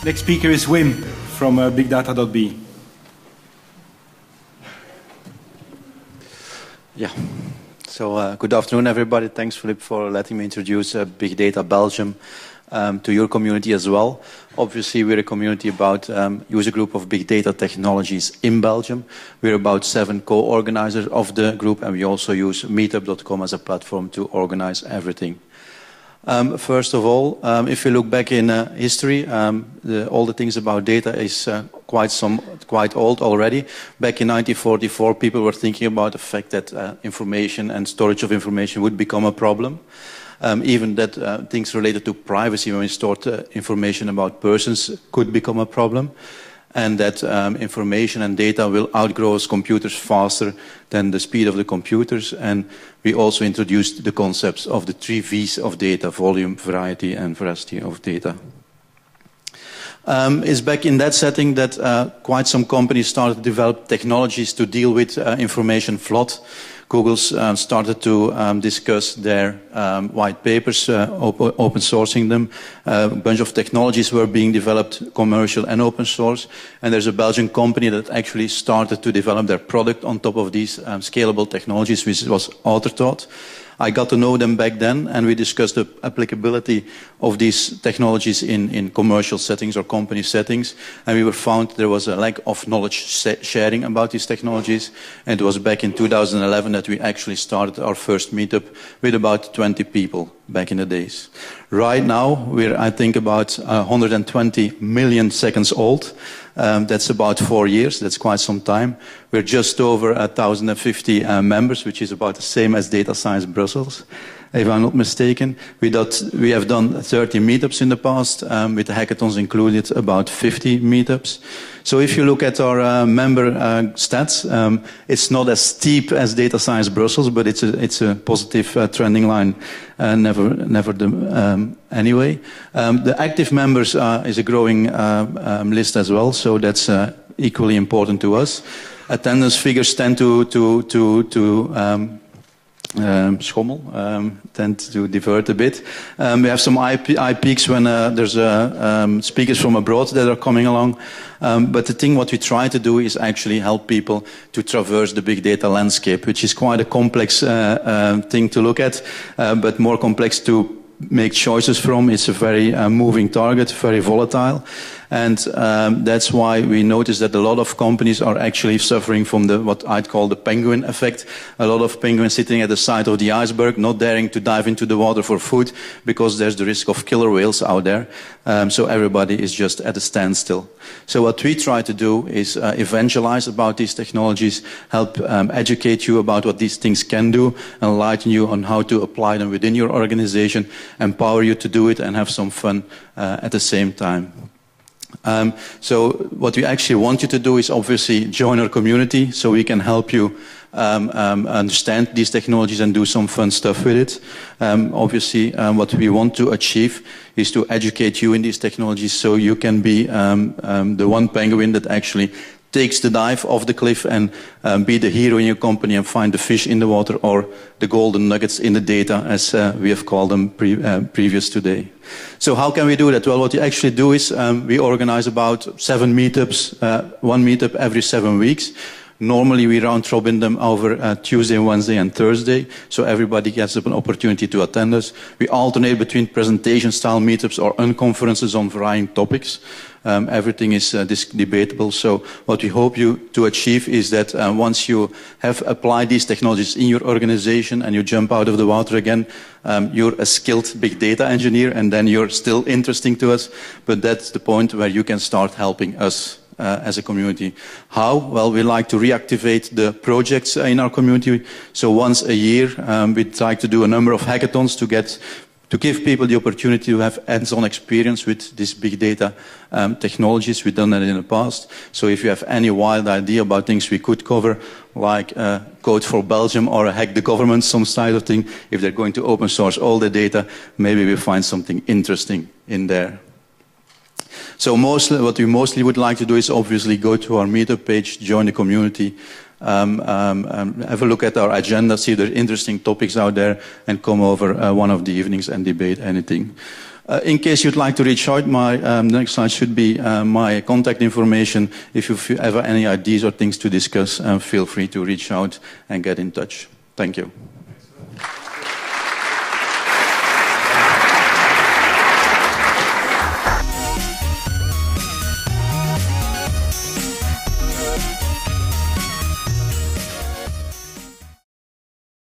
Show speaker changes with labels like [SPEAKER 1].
[SPEAKER 1] Next speaker is Wim from BigData.be.
[SPEAKER 2] Yeah. So good afternoon, everybody. Thanks, Philip, for letting me introduce Big Data Belgium to your community as well. Obviously, we're a community about user group of big data technologies in Belgium. We're about 7 co-organizers of the group, and we also use meetup.com as a platform to organize everything. First of all, if you look back in history, all the things about data is quite old already. Back in 1944, people were thinking about the fact that information and storage of information would become a problem. Even that things related to privacy, when we stored information about persons, could become a problem. And that information and data will outgrow computers faster than the speed of the computers. And we also introduced the concepts of the 3 V's of data: volume, variety, and veracity of data. It's back in that setting that quite some companies started to develop technologies to deal with information flood. Google's started to discuss their white papers, open sourcing them. A bunch of technologies were being developed, commercial and open source. And there's a Belgian company that actually started to develop their product on top of these scalable technologies, which was AutoTaught. I got to know them back then, and we discussed the applicability of these technologies in commercial settings or company settings. And we found there was a lack of knowledge sharing about these technologies. And it was back in 2011 that we actually started our first meetup with about 20 people back in the days. Right now, we're, I think, about 120 million seconds old. That's about 4 years. That's quite some time. We're just over 1,050 members, which is about the same as Data Science Brussels, if I'm not mistaken. We have done 30 meetups in the past, with the hackathons included, about 50 meetups. So if you look at our member stats, it's not as steep as Data Science Brussels, but it's a positive trending line. Anyway, the active members is a growing list as well, so that's equally important to us. Attendance figures tend to tend to divert a bit. We have some eye peaks when there's speakers from abroad that are coming along. But the thing what we try to do is actually help people to traverse the big data landscape, which is quite a complex thing to look at, but more complex to make choices from. It's a very moving target, very volatile. And that's why we notice that a lot of companies are actually suffering from what I'd call the penguin effect. A lot of penguins sitting at the side of the iceberg, not daring to dive into the water for food because there's the risk of killer whales out there. So everybody is just at a standstill. So what we try to do is evangelize about these technologies, help educate you about what these things can do, enlighten you on how to apply them within your organization, empower you to do it, and have some fun at the same time. So what we actually want you to do is obviously join our community so we can help you understand these technologies and do some fun stuff with it. Obviously, what we want to achieve is to educate you in these technologies so you can be the one penguin that actually takes the dive off the cliff and be the hero in your company and find the fish in the water, or the golden nuggets in the data, as we have called them previous today. So how can we do that? Well, what we actually do is we organize about 7 meetups, 1 meetup every 7 weeks. Normally we round robin them over Tuesday, Wednesday and Thursday, so everybody gets an opportunity to attend us. We alternate between presentation style meetups or unconferences on varying topics. Everything is debatable, so what we hope you to achieve is that once you have applied these technologies in your organization and you jump out of the water again, you're a skilled big data engineer, and then you're still interesting to us, but that's the point where you can start helping us as a community. How? Well, we like to reactivate the projects in our community. So once a year, we try to do a number of hackathons to give people the opportunity to have hands-on experience with these big data technologies. We've done that in the past. So if you have any wild idea about things we could cover, like Code for Belgium or Hack the Government, some side of thing, if they're going to open source all the data, maybe we'll find something interesting in there. So what we mostly would like to do is obviously go to our meetup page, join the community, have a look at our agenda, see if there are interesting topics out there, and come over one of the evenings and debate anything. In case you'd like to reach out, my next slide should be my contact information. If you have any ideas or things to discuss, feel free to reach out and get in touch. Thank you.